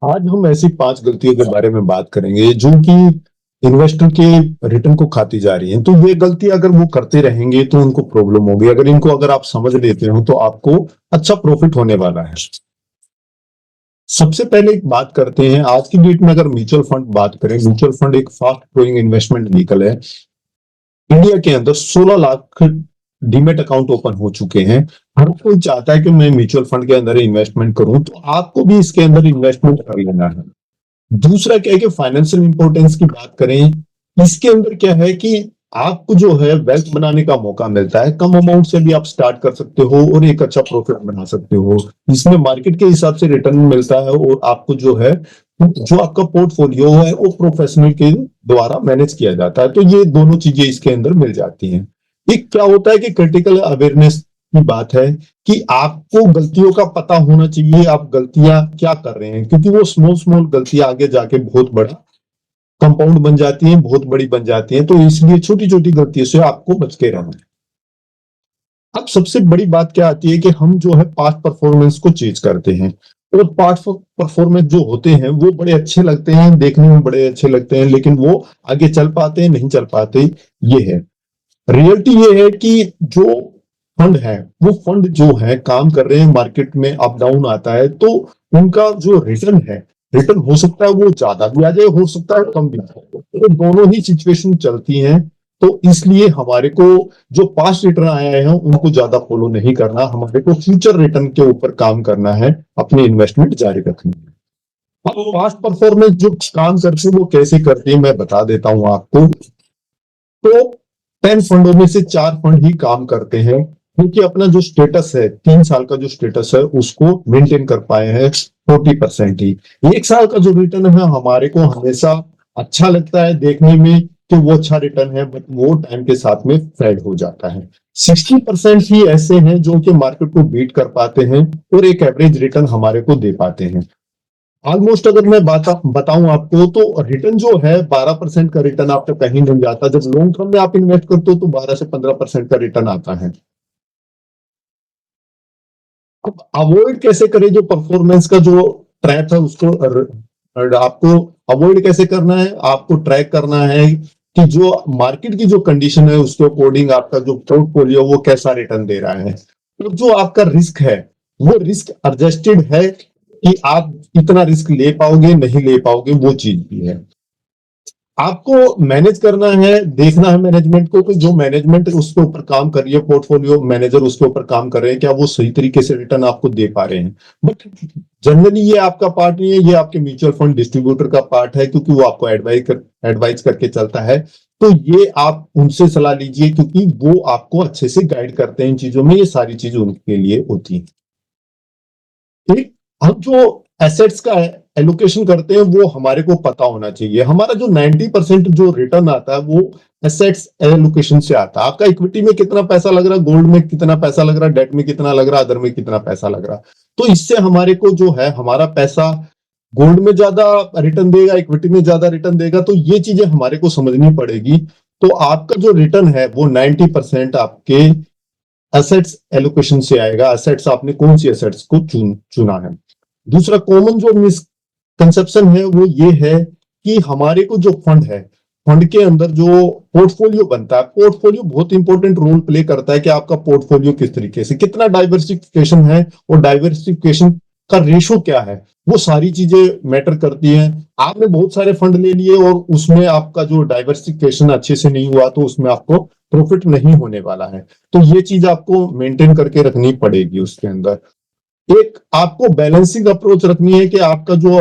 आज हम ऐसी 5 गलतियों के बारे में बात करेंगे जो कि इन्वेस्टर के रिटर्न को खाती जा रही हैं। तो ये गलती अगर वो करते रहेंगे तो उनको प्रॉब्लम होगी। अगर आप समझ लेते हो तो आपको अच्छा प्रॉफिट होने वाला है। सबसे पहले एक बात करते हैं, आज की डेट में अगर म्यूचुअल फंड बात करें, म्यूचुअल फंड एक फास्ट ग्रोइंग इन्वेस्टमेंट व्हीकल है। इंडिया के अंदर 16 लाख डीमेट अकाउंट ओपन हो चुके हैं। हर कोई चाहता है कि मैं म्यूचुअल फंड के अंदर इन्वेस्टमेंट करूं, तो आपको भी इसके अंदर इन्वेस्टमेंट कर लेना है। दूसरा क्या है कि फाइनेंशियल इंपॉर्टेंस की बात करें, इसके अंदर क्या है कि आपको जो है वेल्थ बनाने का मौका मिलता है। कम अमाउंट से भी आप स्टार्ट कर सकते हो और एक अच्छा प्रॉफिट बना सकते हो। इसमें मार्केट के हिसाब से रिटर्न मिलता है और आपको जो है, जो आपका पोर्टफोलियो है वो प्रोफेशनल के द्वारा मैनेज किया जाता है। तो ये दोनों चीजें इसके अंदर मिल जाती हैं। एक क्या होता है कि क्रिटिकल अवेयरनेस की बात है कि आपको गलतियों का पता होना चाहिए, आप गलतियां क्या कर रहे हैं, क्योंकि वो स्मॉल स्मॉल गलतियां आगे जाके बहुत बड़ा कंपाउंड बन जाती हैं, बहुत बड़ी बन जाती हैं। तो इसलिए छोटी छोटी गलतियों से आपको बच के रहना है। अब सबसे बड़ी बात क्या आती है कि हम जो है पास्ट परफॉर्मेंस को चेंज करते हैं। और पास्ट परफॉर्मेंस जो होते हैं वो बड़े अच्छे लगते हैं, देखने में बड़े अच्छे लगते हैं, लेकिन वो आगे चल पाते हैं नहीं चल पाते, ये है रियलिटी। ये है कि जो फंड है, वो फंड जो है काम कर रहे हैं, मार्केट में अप डाउन आता है, तो उनका जो रिटर्न है, रिटर्न हो सकता है वो ज्यादा भी आ जाए, हो सकता है कम भी आ जाए। तो दोनों ही सिचुएशन चलती हैं। तो इसलिए हमारे को जो पास्ट रिटर्न आए हैं उनको ज्यादा फॉलो नहीं करना, हमारे को फ्यूचर रिटर्न के ऊपर काम करना है, अपनी इन्वेस्टमेंट जारी रखनी है। अब पास्ट परफॉर्मेंस जो काम करती है वो कैसे करती है मैं बता देता हूं आपको। तो 10 फंडों में से 4 फंड ही काम करते हैं, क्योंकि अपना जो स्टेटस है, 3 साल का जो स्टेटस है उसको मेंटेन कर पाए हैं 40% ही। 1 साल का जो रिटर्न है हमारे को हमेशा अच्छा लगता है देखने में कि वो अच्छा रिटर्न है, बट वो टाइम के साथ में फेड हो जाता है। 60% ही ऐसे हैं जो कि मार्केट को बीट कर पाते हैं और एक एवरेज रिटर्न हमारे को दे पाते हैं। ऑलमोस्ट अगर मैं बताऊं आपको, तो रिटर्न जो है 12% का रिटर्न आपको कहीं नहीं जाता। जब लॉन्ग टर्म में आप इन्वेस्ट करते हो तो 12 से 15% का रिटर्न आता है। अब अवॉइड कैसे करें, जो परफॉर्मेंस का जो ट्रैप है उसको आपको अवॉइड कैसे करना है, आपको ट्रैक करना है कि जो मार्केट की जो कंडीशन है उसके अकॉर्डिंग आपका जो पोर्टफोलियो वो कैसा रिटर्न दे रहा है। तो जो आपका रिस्क है वो रिस्क एडजस्टेड है कि आप इतना रिस्क ले पाओगे नहीं ले पाओगे, वो चीज भी है। आपको मैनेज करना है, देखना है मैनेजमेंट को कि जो मैनेजमेंट उसके ऊपर काम कर रही है, पोर्टफोलियो मैनेजर उसके ऊपर काम कर रहे हैं, क्या वो सही तरीके से रिटर्न आपको दे पा रहे हैं। बट जनरली ये आपका पार्ट नहीं है, ये आपके म्यूचुअल फंड डिस्ट्रीब्यूटर का पार्ट है, क्योंकि वो आपको एडवाइस करके चलता है। तो ये आप उनसे सलाह लीजिए, क्योंकि वो आपको अच्छे से गाइड करते हैं इन चीजों में, ये सारी चीजें उनके लिए होती हैं। ठीक। हम जो एसेट्स का एलोकेशन करते हैं वो हमारे को पता होना चाहिए। हमारा जो 90% जो रिटर्न आता है वो एसेट्स एलोकेशन से आता है। आपका इक्विटी में कितना पैसा लग रहा है, गोल्ड में कितना पैसा लग रहा है, डेट में कितना लग रहा है, अदर में कितना पैसा लग रहा है। तो इससे हमारे को जो है हमारा पैसा गोल्ड में ज्यादा रिटर्न देगा, इक्विटी में ज्यादा रिटर्न देगा, तो ये चीजें हमारे को समझनी पड़ेगी। तो आपका जो रिटर्न है वो 90% आपके एसेट्स एलोकेशन से आएगा। एसेट्स आपने कौन सी एसेट्स को चुना है। दूसरा कॉमन जो मिसकंसेप्शन है वो ये है कि हमारे को जो फंड है, फंड के अंदर जो पोर्टफोलियो बनता है, पोर्टफोलियो बहुत इंपॉर्टेंट रोल प्ले करता है कि आपका पोर्टफोलियो किस तरीके से, कितना डाइवर्सिफिकेशन है और डाइवर्सिफिकेशन का रेशो क्या है, वो सारी चीजें मैटर करती हैं। आपने बहुत सारे फंड ले लिए और उसमें आपका जो डाइवर्सिफिकेशन अच्छे से नहीं हुआ, तो उसमें आपको प्रॉफिट नहीं होने वाला है। तो ये चीज आपको मेंटेन करके रखनी पड़ेगी। उसके अंदर एक आपको बैलेंसिंग अप्रोच रखनी है कि आपका जो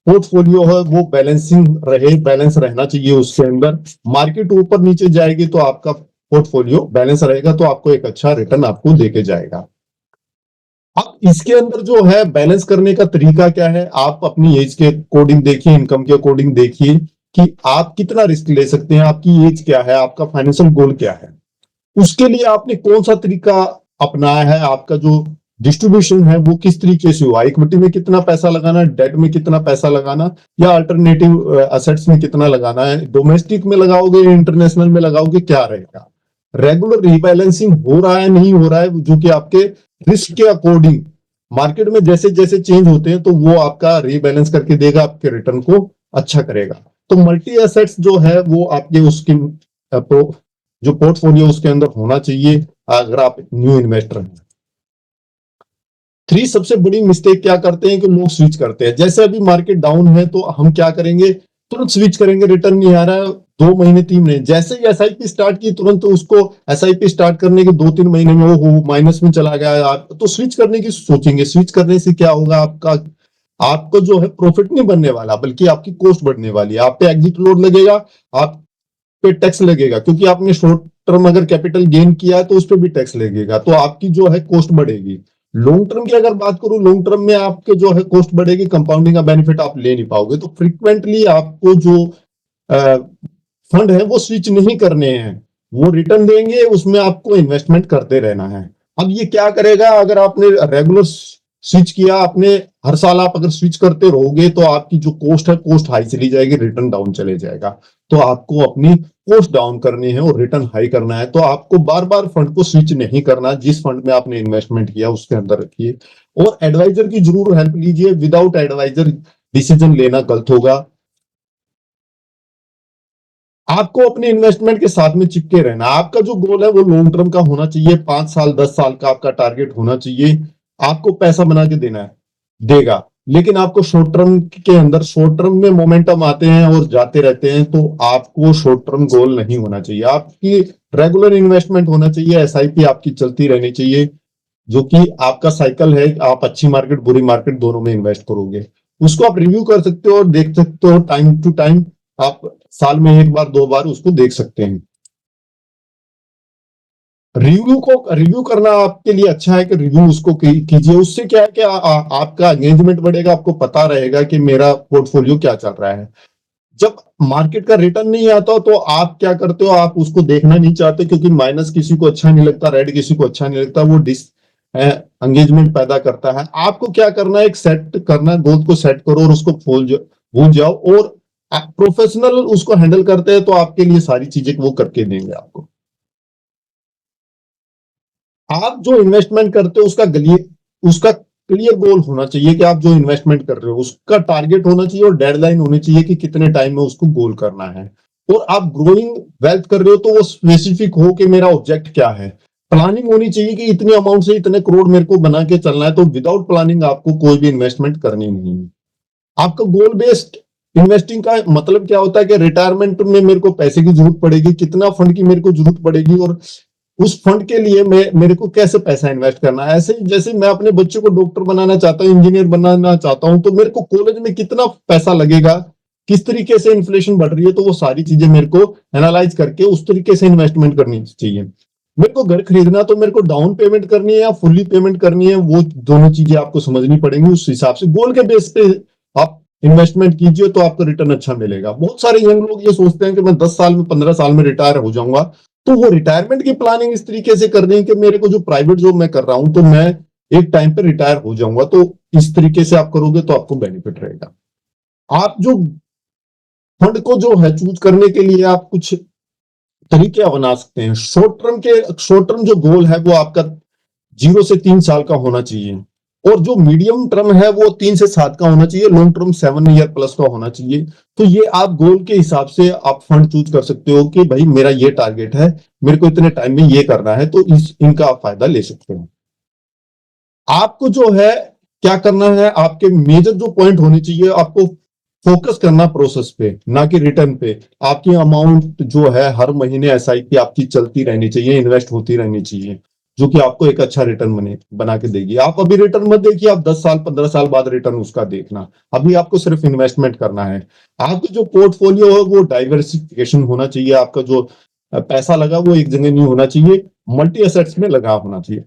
पोर्टफोलियो है वो बैलेंसिंग रहे, बैलेंस रहना चाहिए उसके अंदर। मार्केट ऊपर नीचे जाएगी तो आपका पोर्टफोलियो बैलेंस रहेगा, तो आपको एक अच्छा रिटर्न आपको देके जाएगा। अब इसके अंदर जो है बैलेंस करने का तरीका क्या है, आप अपनी एज के अकॉर्डिंग देखिए, इनकम के अकॉर्डिंग देखिए कि आप कितना रिस्क ले सकते हैं, आपकी एज क्या है, आपका फाइनेंशियल गोल क्या है, उसके लिए आपने कौन सा तरीका अपनाया है, आपका जो डिस्ट्रीब्यूशन है वो किस तरीके से हुआ, इक्विटी में कितना पैसा लगाना, डेट में कितना पैसा लगाना, या अल्टरनेटिव असेट्स में कितना लगाना है, डोमेस्टिक में लगाओगे इंटरनेशनल में लगाओगे, क्या रहेगा। रेगुलर रीबैलेंसिंग हो रहा है नहीं हो रहा है, जो कि आपके रिस्क के अकॉर्डिंग मार्केट में जैसे जैसे चेंज होते हैं तो वो आपका रीबैलेंस करके देगा, आपके रिटर्न को अच्छा करेगा। तो मल्टी एसेट्स जो है वो आपके उसकी जो पोर्टफोलियो उसके अंदर होना चाहिए अगर आप न्यू इन्वेस्टर हैं। थ्री सबसे बड़ी मिस्टेक क्या करते हैं कि लोग स्विच करते हैं। जैसे अभी मार्केट डाउन है तो हम क्या करेंगे, तुरंत स्विच करेंगे, रिटर्न नहीं आ रहा है, 2 महीने 3 महीने, जैसे ही एसआईपी स्टार्ट की तुरंत उसको एसआईपी स्टार्ट करने के 2-3 महीने में वो माइनस में चला गया, आप तो स्विच करने की सोचेंगे। स्विच करने से क्या होगा, आपका आपको जो है प्रॉफिट नहीं बनने वाला, बल्कि आपकी कॉस्ट बढ़ने वाली है। आप पे एग्जिट लोड लगेगा, आप पे टैक्स लगेगा, क्योंकि आपने शॉर्ट टर्म अगर कैपिटल गेन किया है तो उस पर भी टैक्स लगेगा, तो आपकी जो है कॉस्ट बढ़ेगी। लॉन्ग टर्म की अगर बात करूं, लॉन्ग टर्म में आपके जो है कॉस्ट बढ़ेगी, कंपाउंडिंग का बेनिफिट आप ले नहीं पाओगे। तो फ्रीक्वेंटली आपको जो फंड है वो स्विच नहीं करने हैं, वो रिटर्न देंगे, उसमें आपको इन्वेस्टमेंट करते रहना है। अब ये क्या करेगा, अगर आपने रेगुलर स्विच किया, आपने हर साल आप अगर स्विच करते रहोगे तो आपकी जो कॉस्ट है, कॉस्ट हाई चली जाएगी, रिटर्न डाउन चले जाएगा। तो आपको अपनी कॉस्ट डाउन करनी है और रिटर्न हाई करना है, तो आपको बार बार फंड को स्विच नहीं करना। जिस फंड में आपने इन्वेस्टमेंट किया उसके अंदर रखिए, और एडवाइजर की जरूर हेल्प लीजिए। विदाउट एडवाइजर डिसीजन लेना गलत होगा। आपको अपने इन्वेस्टमेंट के साथ में चिपके रहना। आपका जो गोल है वो लॉन्ग टर्म का होना चाहिए, 5 साल 10 साल का आपका टारगेट होना चाहिए। आपको पैसा बना के देना है, देगा, लेकिन आपको शॉर्ट टर्म के अंदर, शॉर्ट टर्म में मोमेंटम आते हैं और जाते रहते हैं, तो आपको शॉर्ट टर्म गोल नहीं होना चाहिए। आपकी रेगुलर इन्वेस्टमेंट होना चाहिए, एसआईपी आपकी चलती रहनी चाहिए, जो कि आपका साइकिल है। आप अच्छी मार्केट बुरी मार्केट दोनों में इन्वेस्ट करोगे, उसको आप रिव्यू कर सकते हो और देख सकते हो टाइम टू टाइम। आप साल में एक बार 2 बार उसको देख सकते हैं। रिव्यू करना आपके लिए अच्छा है कि रिव्यू उसको कीजिए। उससे क्या है कि आपका एंगेजमेंट बढ़ेगा, आपको पता रहेगा कि मेरा पोर्टफोलियो क्या चल रहा है। जब मार्केट का रिटर्न नहीं आता तो आप क्या करते हो, आप उसको देखना नहीं चाहते, क्योंकि माइनस किसी को अच्छा नहीं लगता, रेड किसी को अच्छा नहीं लगता, वो डिस एंगेजमेंट पैदा करता है। आपको क्या करना है, एक सेट करना है, गोल को सेट करो और उसको भूल जाओ, और प्रोफेशनल उसको हैंडल करते हैं तो आपके लिए सारी चीजें वो करके देंगे आपको। आप जो इन्वेस्टमेंट करते हो उसका क्लियर गोल होना चाहिए कि आप जो इन्वेस्टमेंट कर रहे हो उसका टारगेट होना चाहिए, और डेडलाइन होनी चाहिए कि कितने टाइम में उसको गोल करना है। और आप ग्रोइंग वेल्थ कर रहे हो तो वो स्पेसिफिक हो कि मेरा ऑब्जेक्ट क्या है। प्लानिंग होनी चाहिए कि इतने अमाउंट से इतने करोड़ मेरे को बना के चलना है। तो विदाउट प्लानिंग आपको कोई भी इन्वेस्टमेंट करनी नहीं है। आपका गोल बेस्ड इन्वेस्टिंग का मतलब क्या होता है कि रिटायरमेंट में मेरे को पैसे की जरूरत पड़ेगी, कितना फंड की मेरे को जरूरत पड़ेगी, और उस फंड के लिए मैं मेरे को कैसे पैसा इन्वेस्ट करना है। ऐसे जैसे मैं अपने बच्चों को डॉक्टर बनाना चाहता हूँ, इंजीनियर बनाना चाहता हूँ, तो मेरे को कॉलेज में कितना पैसा लगेगा, किस तरीके से इन्फ्लेशन बढ़ रही है, तो वो सारी चीजें मेरे को एनालाइज करके उस तरीके से इन्वेस्टमेंट करनी चाहिए। मेरे को घर खरीदना, तो मेरे को डाउन पेमेंट करनी है या फुल्ली पेमेंट करनी है, वो दोनों चीजें आपको समझनी पड़ेंगी। उस हिसाब से गोल के बेस पे आप इन्वेस्टमेंट कीजिए तो आपको रिटर्न अच्छा मिलेगा। बहुत सारे यंग लोग ये सोचते हैं कि मैं 10 साल में 15 साल में रिटायर हो जाऊंगा, तो वो रिटायरमेंट की प्लानिंग इस तरीके से कर रही है कि मेरे को जो प्राइवेट जॉब मैं कर रहा हूं तो मैं एक टाइम पे रिटायर हो जाऊंगा। तो इस तरीके से आप करोगे तो आपको बेनिफिट रहेगा। आप जो फंड को जो है चूज करने के लिए आप कुछ तरीके बना सकते हैं। शॉर्ट टर्म जो गोल है वो आपका 0 से 3 साल का होना चाहिए, और जो मीडियम टर्म है वो 3 से 7 का होना चाहिए, लॉन्ग टर्म 7 ईयर प्लस का होना चाहिए। तो ये आप गोल के हिसाब से आप फंड चूज कर सकते हो कि भाई मेरा ये टारगेट है, मेरे को इतने टाइम में ये करना है, तो इनका आप फायदा ले सकते हो। आपको जो है क्या करना है, आपके मेजर जो पॉइंट होने चाहिए, आपको फोकस करना प्रोसेस पे, ना कि रिटर्न पे। आपकी अमाउंट जो है हर महीने एसआईपी आपकी चलती रहनी चाहिए, इन्वेस्ट होती रहनी चाहिए, जो कि आपको एक अच्छा रिटर्न बना के देगी। आप अभी रिटर्न मत देखिए, आप 10 साल 15 साल बाद रिटर्न उसका देखना। अभी आपको सिर्फ इन्वेस्टमेंट करना है। आपका जो पोर्टफोलियो है वो डाइवर्सिफिकेशन होना चाहिए। आपका जो पैसा लगा वो एक जगह नहीं होना चाहिए, मल्टी एसेट्स में लगा होना चाहिए।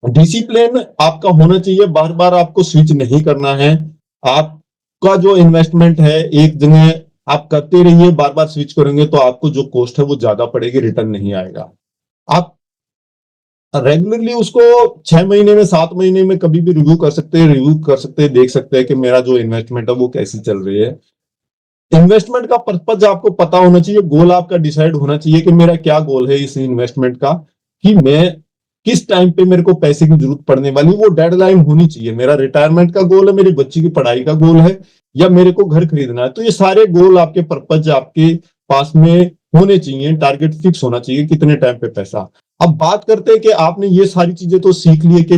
डिसिप्लिन आपका होना चाहिए, बार बार आपको स्विच नहीं करना है। आपका जो इन्वेस्टमेंट है एक जगह आप करते रहिए, बार बार स्विच करेंगे तो आपको जो कॉस्ट है वो ज्यादा पड़ेगी, रिटर्न नहीं आएगा। आप रेगुलरली उसको 6 महीने में 7 महीने में कभी भी रिव्यू कर सकते हैं, देख सकते हैं कि मेरा जो इन्वेस्टमेंट है वो कैसी चल रही है। इन्वेस्टमेंट का पर्पज आपको पता होना चाहिए, गोल आपका डिसाइड होना चाहिए कि मेरा क्या गोल है इस इन्वेस्टमेंट का, कि मैं किस टाइम पे मेरे को पैसे की जरूरत पड़ने वाली, वो डेडलाइन होनी चाहिए। मेरा रिटायरमेंट का गोल है, मेरी बच्ची की पढ़ाई का गोल है, या मेरे को घर खरीदना है। तो ये सारे गोल आपके पर्पज आपके पास में होने चाहिए, टारगेट फिक्स होना चाहिए कितने टाइम पे पैसा। अब बात करते हैं कि आपने ये सारी चीजें तो सीख ली कि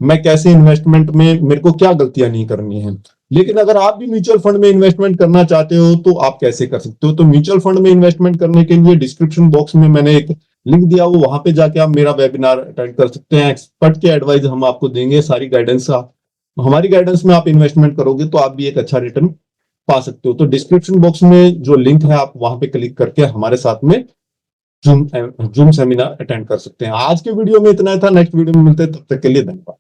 मैं कैसे इन्वेस्टमेंट में मेरे को क्या गलतियां नहीं करनी है, लेकिन अगर आप भी म्यूचुअल फंड में इन्वेस्टमेंट करना चाहते हो तो आप कैसे कर सकते हो। तो म्यूचुअल फंड में इन्वेस्टमेंट करने के लिए डिस्क्रिप्शन बॉक्स में मैंने एक लिंक दिया, वो वहां पे जाके आप मेरा वेबिनार अटेंड कर सकते हैं। एक्सपर्ट के एडवाइस हम आपको देंगे, सारी गाइडेंस हमारी गाइडेंस में आप इन्वेस्टमेंट करोगे तो आप भी एक अच्छा रिटर्न पा सकते हो। तो डिस्क्रिप्शन बॉक्स में जो लिंक है आप वहां पे क्लिक करके हमारे साथ में जूम जूम सेमिनार अटेंड कर सकते हैं। आज के वीडियो में इतना ही था, नेक्स्ट वीडियो में मिलते हैं, तब तक के लिए धन्यवाद।